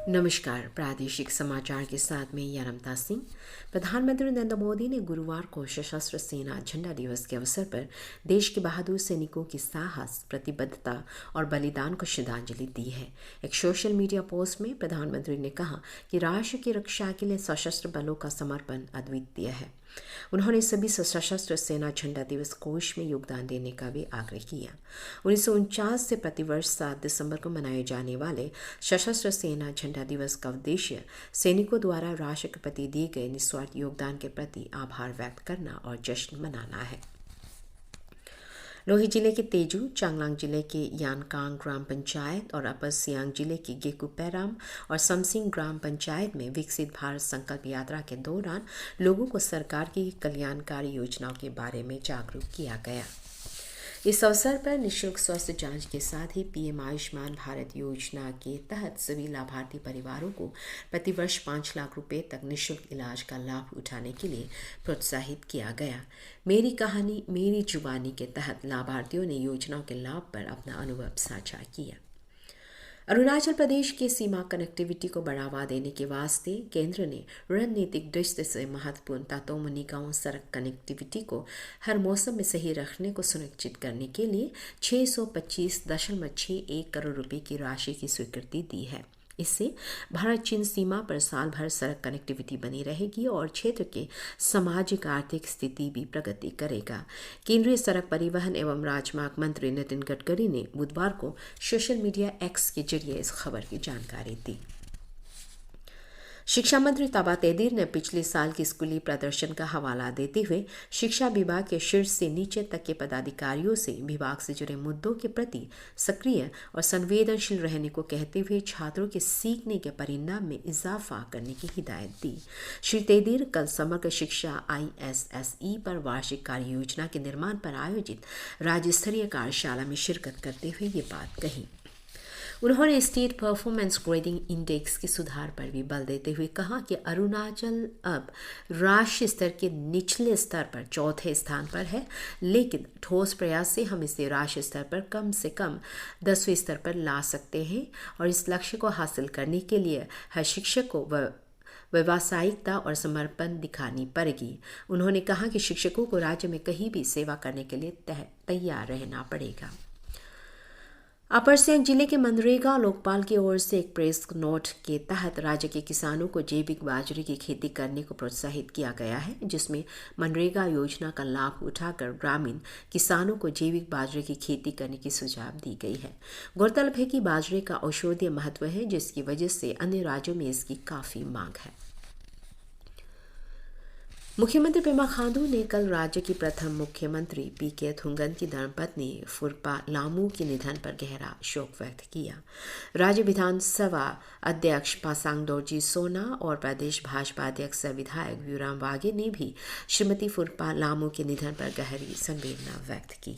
नमस्कार। प्रादेशिक समाचार के साथ में यानमता सिंह। प्रधानमंत्री नरेंद्र मोदी ने गुरुवार को सशस्त्र सेना झंडा दिवस के अवसर पर देश के बहादुर सैनिकों की साहस, प्रतिबद्धता और बलिदान को श्रद्धांजलि दी है। एक सोशल मीडिया पोस्ट में प्रधानमंत्री ने कहा कि राष्ट्र की रक्षा के लिए सशस्त्र बलों का समर्पण अद्वितीय है। उन्होंने सभी सशस्त्र सेना झंडा दिवस कोष में योगदान देने का भी आग्रह किया। 1949 से प्रतिवर्ष 7 दिसंबर को मनाए जाने वाले सशस्त्र सेना झंडा दिवस का उद्देश्य सैनिकों द्वारा राष्ट्र के प्रति दिए गए निस्वार्थ योगदान के प्रति आभार व्यक्त करना और जश्न मनाना है। लोहित जिले के तेजू, चांगलांग जिले के यानकांग ग्राम पंचायत और अपर सियांग जिले के गेकुपेराम और समसिंग ग्राम पंचायत में विकसित भारत संकल्प यात्रा के दौरान लोगों को सरकार की कल्याणकारी योजनाओं के बारे में जागरूक किया गया। इस अवसर पर निःशुल्क स्वास्थ्य जांच के साथ ही पीएम आयुष्मान भारत योजना के तहत सभी लाभार्थी परिवारों को प्रतिवर्ष 5 लाख रुपए तक निःशुल्क इलाज का लाभ उठाने के लिए प्रोत्साहित किया गया। मेरी कहानी मेरी जुबानी के तहत लाभार्थियों ने योजनाओं के लाभ पर अपना अनुभव साझा किया। अरुणाचल प्रदेश की सीमा कनेक्टिविटी को बढ़ावा देने के वास्ते केंद्र ने रणनीतिक दृष्टि से महत्वपूर्ण तातोमुनी गांव सड़क कनेक्टिविटी को हर मौसम में सही रखने को सुनिश्चित करने के लिए 625.61 करोड़ रुपए की राशि की स्वीकृति दी है। इससे भारत चीन सीमा पर साल भर सड़क कनेक्टिविटी बनी रहेगी और क्षेत्र के सामाजिक आर्थिक स्थिति भी प्रगति करेगा। केंद्रीय सड़क परिवहन एवं राजमार्ग मंत्री नितिन गडकरी ने बुधवार को सोशल मीडिया एक्स के जरिए इस खबर की जानकारी दी। शिक्षा मंत्री ताबा तेदिर ने पिछले साल के स्कूली प्रदर्शन का हवाला देते हुए शिक्षा विभाग के शीर्ष से नीचे तक के पदाधिकारियों से विभाग से जुड़े मुद्दों के प्रति सक्रिय और संवेदनशील रहने को कहते हुए छात्रों के सीखने के परिणाम में इजाफा करने की हिदायत दी। श्री तेदिर कल समग्र शिक्षा ISSE पर वार्षिक कार्य योजना के निर्माण पर आयोजित राज्य स्तरीय कार्यशाला में शिरकत करते हुए ये बात कही। उन्होंने स्टेट परफॉर्मेंस ग्रेडिंग इंडेक्स के सुधार पर भी बल देते हुए कहा कि अरुणाचल अब राष्ट्रीय स्तर के निचले स्तर पर चौथे स्थान पर है, लेकिन ठोस प्रयास से हम इसे राष्ट्रीय स्तर पर कम से कम 10वें स्तर पर ला सकते हैं और इस लक्ष्य को हासिल करने के लिए हर शिक्षक को व्यावसायिकता और समर्पण दिखानी पड़ेगी। उन्होंने कहा कि शिक्षकों को राज्य में कहीं भी सेवा करने के लिए तैयार रहना पड़ेगा। अपर सियांग जिले के मनरेगा लोकपाल की ओर से एक प्रेस नोट के तहत राज्य के किसानों को जैविक बाजरे की खेती करने को प्रोत्साहित किया गया है, जिसमें मनरेगा योजना का लाभ उठाकर ग्रामीण किसानों को जैविक बाजरे की खेती करने की सुझाव दी गई है। गौरतलब है कि बाजरे का औषधीय महत्व है, जिसकी वजह से अन्य राज्यों में इसकी काफ़ी मांग है। मुख्यमंत्री पेमा खांडू ने कल राज्य की प्रथम मुख्यमंत्री PK थुंगन की धर्मपत्नी फुरपा लामू के निधन पर गहरा शोक व्यक्त किया। राज्य विधानसभा अध्यक्ष पासांग दोरजी सोना और प्रदेश भाजपा अध्यक्ष विधायक व्यूराम वागे ने भी श्रीमती फुरपा लामू के निधन पर गहरी संवेदना व्यक्त की।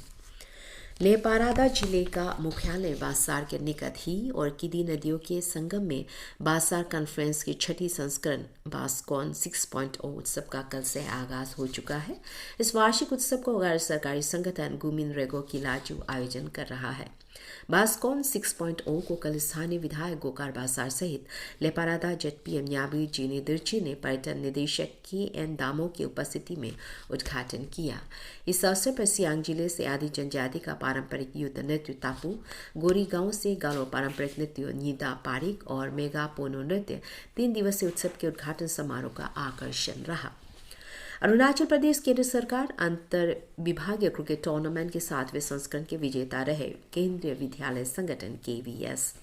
लेपारादा जिले का मुख्यालय बासार के निकट ही और किदी नदियों के संगम में बासार कॉन्फ्रेंस की 6ठी संस्करण बासकॉन 6.0 उत्सव का कल से आगाज हो चुका है। इस वार्षिक उत्सव को गैर सरकारी संगठन गुमिन रेगो की लाजू आयोजन कर रहा है। बासकॉन 6.0 को कल स्थानीय विधायक गोकार बासार सहित लेपारादा ZPM न्याबी जीनी दिर्ची ने पर्यटन निदेशक KN दामो की उपस्थिति में उद्घाटन किया। इस अवसर पर सियांग जिले से आदि जनजाति का पारंपरिक युद्ध नृत्य तापू, गोरी गांव से गालो पारंपरिक नृत्य नीदा पारिक और मेगा पोनो नृत्य 3 दिवसीय उत्सव के उद्घाटन समारोह का आकर्षण रहा। अरुणाचल प्रदेश केंद्र सरकार अंतर विभागीय क्रिकेट टूर्नामेंट के 7वें संस्करण के विजेता रहे केंद्रीय विद्यालय संगठन KVS।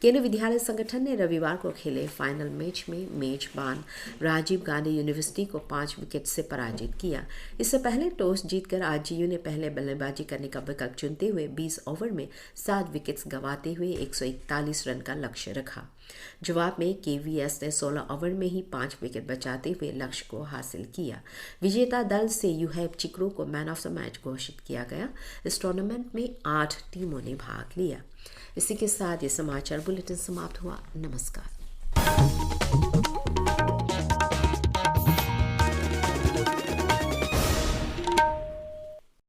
केंद्रीय विद्यालय संगठन ने रविवार को खेले फाइनल मैच में मेजबान राजीव गांधी यूनिवर्सिटी को 5 विकेट से पराजित किया। इससे पहले टॉस जीतकर RGU ने पहले बल्लेबाजी करने का विकल्प चुनते हुए 20 ओवर में 7 विकेट्स गंवाते हुए 141 रन का लक्ष्य रखा। जवाब में KVS ने 16 ओवर में ही 5 विकेट बचाते हुए लक्ष्य को हासिल किया। विजेता दल से यूहैब चिक्रो को मैन ऑफ द मैच घोषित किया गया। इस टूर्नामेंट में 8 टीमों ने भाग लिया। इसी के साथ ये समाचार बुलेटिन समाप्त हुआ। नमस्कार।